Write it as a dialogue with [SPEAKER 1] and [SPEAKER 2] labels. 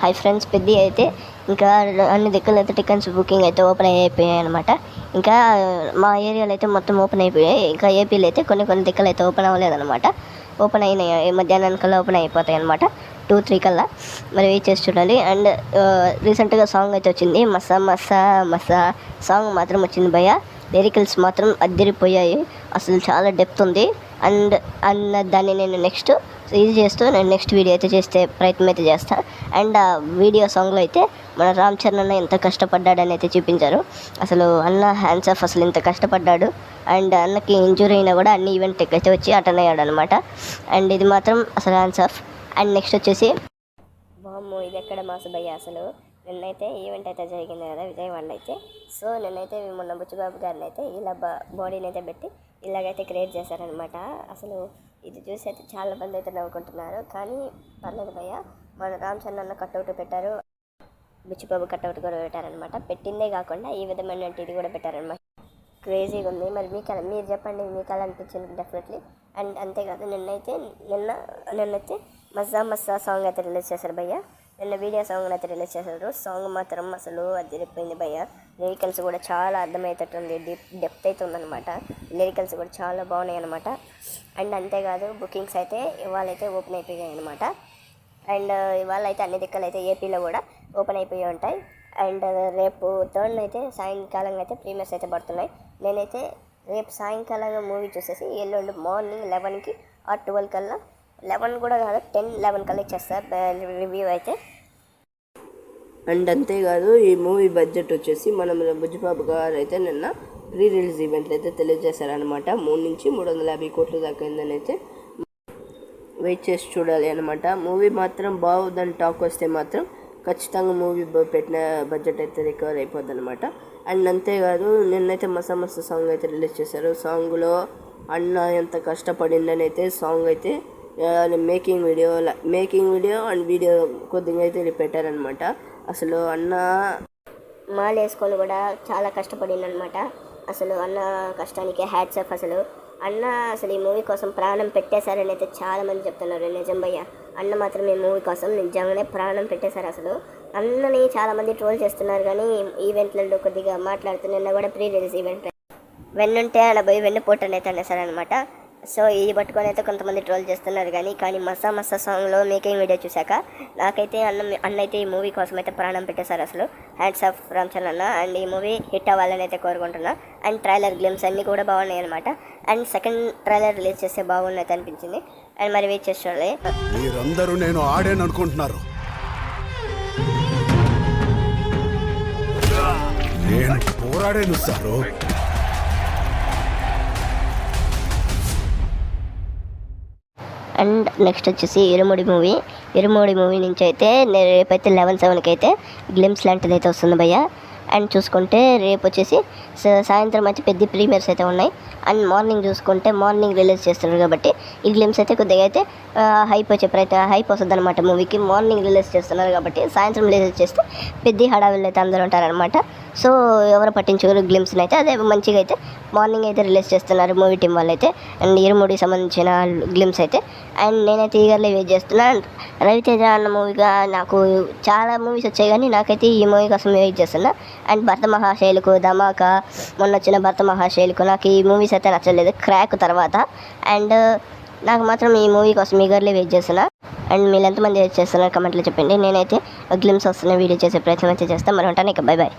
[SPEAKER 1] Hi friends, పెద్ద అయితే ఇంకా అన్ని దిక్కులు అయితే టికెట్స్ బుకింగ్ అయితే ఓపెన్ అయిపోయాయి అనమాట. ఇంకా మా ఏరియాలో అయితే మొత్తం ఓపెన్ అయిపోయాయి. ఇంకా ఏపీలో అయితే కొన్ని దిక్కులు అయితే ఓపెన్ అవ్వలేదన్నమాట. ఓపెన్ అయినాయి, మధ్యాహ్నం కల్లా ఓపెన్ అయిపోతాయి అనమాట, 2-3 కల్లా. మరి వెయిట్ చేసి చూడాలి. అండ్ రీసెంట్గా సాంగ్ అయితే వచ్చింది, మసా మసా మసా సాంగ్ మాత్రం వచ్చింది భయ్య. లిరికల్స్ మాత్రం అద్దరిపోయాయి, అసలు చాలా డెప్త్ ఉంది. అండ్ దాన్ని నేను నెక్స్ట్ వీడియో అయితే చేస్తే ప్రయత్నం అయితే చేస్తాను. అండ్ ఆ వీడియో సాంగ్లో అయితే మన రామ్ చరణ్ అన్న ఎంత కష్టపడ్డాడని అయితే చూపించారు. అసలు అన్న హ్యాండ్స్ ఆఫ్, అసలు ఇంత కష్టపడ్డాడు. అండ్ అన్నకి ఇంజురీ అయినా కూడా అన్ని ఈవెంట్కి అయితే వచ్చి అటెండ్ అయ్యాడు అనమాట. అండ్ ఇది మాత్రం అసలు హ్యాండ్స్ ఆఫ్. అండ్ నెక్స్ట్ వచ్చేసి వామ్మో, ఇది ఎక్కడ మాసు భయ్య. అసలు నిన్నైతే ఈవెంట్ అయితే జరిగింది కదా విజయవాడలో అయితే. సో నిన్నైతే మొన్న బుచ్చిబాబు గారిని అయితే ఇలా బాడీని అయితే పెట్టి ఇలాగైతే క్రియేట్ చేశారనమాట. అసలు ఇది చూసి అయితే చాలా మంది అయితే నవ్వుకుంటున్నారు. కానీ పర్లేదు భయ్య, మన రామ్ చరణ్ అన్న కట్అవుట్ పెట్టారు, బుచ్చిబాబు కట్అవుట్ కూడా పెట్టారనమాట. పెట్టిందే కాకుండా ఈ విధమైన ఇది కూడా పెట్టారనమాట. క్రేజీగా ఉంది. మరి మీరు చెప్పండి, మీకు ఎలా అనిపించింది డెఫినెట్లీ. అండ్ అంతేకాదు నిన్నైతే మజా మస్సా సాంగ్ అయితే రిలీజ్ చేశారు భయ్య. నిన్న వీడియో సాంగ్ అయితే రిలీజ్ చేశారు. సాంగ్ మాత్రం అసలు అదిరిపోయింది భయ్య. లిరికల్స్ కూడా చాలా అర్థమయ్యేటట్టుంది, డెప్త్ అయితే ఉందన్నమాట. లిరికల్స్ కూడా చాలా బాగున్నాయి అనమాట. అండ్ అంతేకాదు బుకింగ్స్ అయితే ఇవాళ అయితే ఓపెన్ అయిపోయాయి అనమాట. అండ్ ఇవాళ అయితే అన్ని దిక్కలు అయితే ఏపీలో కూడా ఓపెన్ అయిపోయి ఉంటాయి. అండ్ రేపు 3rd అయితే సాయంకాలంగా అయితే ప్రీమియర్స్ అయితే పడుతున్నాయి. నేనైతే రేపు సాయంకాలంగా మూవీ చూసేసి ఎల్లుండి మార్నింగ్ 11కి ఆ 12 కల్లా, 11 కూడా కాదు 10-11 కల్లా ఇచ్చేస్తారు రివ్యూ అయితే.
[SPEAKER 2] అండ్ అంతేకాదు ఈ మూవీ బడ్జెట్ వచ్చేసి మనం బుచ్చిబాబు గారు అయితే నిన్న ప్రీ రిలీజ్ ఈవెంట్లు అయితే తెలియజేశారనమాట. 3 నుంచి 350 కోట్ల దాకా అయిందని అయితే వెయిట్ చేసి చూడాలి అనమాట. మూవీ మాత్రం బాగుందని టాక్ వస్తే మాత్రం ఖచ్చితంగా మూవీ పెట్టిన బడ్జెట్ అయితే రికవర్ అయిపోద్ది అనమాట. అండ్ అంతేకాదు నిన్నైతే మసా మసా సాంగ్ అయితే రిలీజ్ చేశారు. సాంగ్లో అన్న ఎంత కష్టపడిందని అయితే సాంగ్ అయితే మేకింగ్ వీడియో అండ్ వీడియో కొద్దిగా అయితే పెట్టారనమాట. అసలు అన్న
[SPEAKER 1] మాల్ వేసుకొని కూడా చాలా కష్టపడిందనమాట. అసలు అన్న కష్టానికి హ్యాట్స్ ఆఫ్. అసలు అసలు ఈ మూవీ కోసం ప్రాణం పెట్టేశారని అయితే చాలామంది చెప్తున్నారు. నిజం భయ్య, అన్న మాత్రం ఈ మూవీ కోసం నిజంగానే ప్రాణం పెట్టేశారు. అసలు అన్నని చాలామంది ట్రోల్ చేస్తున్నారు, కానీ ఈవెంట్లలో కొద్దిగా మాట్లాడుతున్నా కూడా ప్రీ రిలీజ్ ఈవెంట్ వెన్నుంటే అలా పోయి వెన్నుపోటని అయితే అనేసారనమాట. సో ఇది పట్టుకొని అయితే కొంతమంది ట్రోల్ చేస్తున్నారు. కానీ మసా మసా సాంగ్లో మేకింగ్ వీడియో చూశాక నాకైతే అన్న అయితే ఈ మూవీ కోసం అయితే ప్రాణం పెట్టేశారు. అసలు హ్యాండ్స్ ఆఫ్ రామ్ చరణ్ అన్న. అండ్ ఈ మూవీ హిట్ అవ్వాలని అయితే కోరుకుంటున్నా. అండ్ ట్రైలర్ గ్లిమ్స్ అన్నీ కూడా బాగున్నాయి అనమాట. అండ్ సెకండ్ ట్రైలర్ రిలీజ్ చేస్తే బాగున్నది అనిపించింది. అండ్ మరి వెయిట్ చేసి చూడాలి.
[SPEAKER 3] మీరందరూ నేను ఆడాను అనుకుంటున్నారు, నేను పోరాడాను సారు.
[SPEAKER 1] అండ్ నెక్స్ట్ వచ్చేసి ఇరుముడి మూవీ నుంచి అయితే రేపైతే 11/7కి అయితే గ్లిమ్స్ లాంటిది అయితే వస్తుంది భయ్య. అండ్ చూసుకుంటే రేపు వచ్చేసి సాయంత్రం అయితే పెద్ద ప్రీమియర్స్ అయితే ఉన్నాయి. అండ్ మార్నింగ్ చూసుకుంటే మార్నింగ్ రిలీజ్ చేస్తున్నారు కాబట్టి ఈ గ్లిమ్స్ అయితే కొద్దిగా అయితే హైప్ వస్తుంది అనమాట. మూవీకి మార్నింగ్ రిలీజ్ చేస్తున్నారు కాబట్టి సాయంత్రం రిలీజ్ చేస్తే పెద్ద హడావిళ్ళు అయితే అందరూ ఉంటారనమాట. సో ఎవరు పట్టించుకోరు గ్లిమ్స్ని అయితే. అదే మంచిగా అయితే మార్నింగ్ అయితే రిలీజ్ చేస్తున్నారు మూవీ టీం వాళ్ళు అయితే. అండ్ ఇరుముడికి సంబంధించిన గ్లిమ్స్ అయితే. అండ్ నేనైతే ఈగర్లీ వెయిట్ చేస్తున్నాను. రవితేజ అన్న మూవీగా నాకు చాలా మూవీస్ వచ్చాయి, కానీ నాకైతే ఈ మూవీ కోసం వెయిట్ చేస్తున్నా. అండ్ భరత మహాశైలుకు, ధమాకా, మొన్న వచ్చిన భరత మహాశైలుకు నాకు ఈ మూవీస్ అయితే నచ్చలేదు, క్రాక్ తర్వాత. అండ్ నాకు మాత్రం ఈ మూవీ కోసం ఈగర్లీ వెయిట్ చేస్తున్నా. అండ్ మీరు ఎంతమంది వెయిట్ చేస్తున్నారు కమెంట్లో చెప్పండి. నేనైతే గ్లిమ్స్ వస్తున్న వీడియో చేసే ప్రయత్నం అయితే చేస్తాను. మరి ఉంటాను, ఇక బై బాయ్.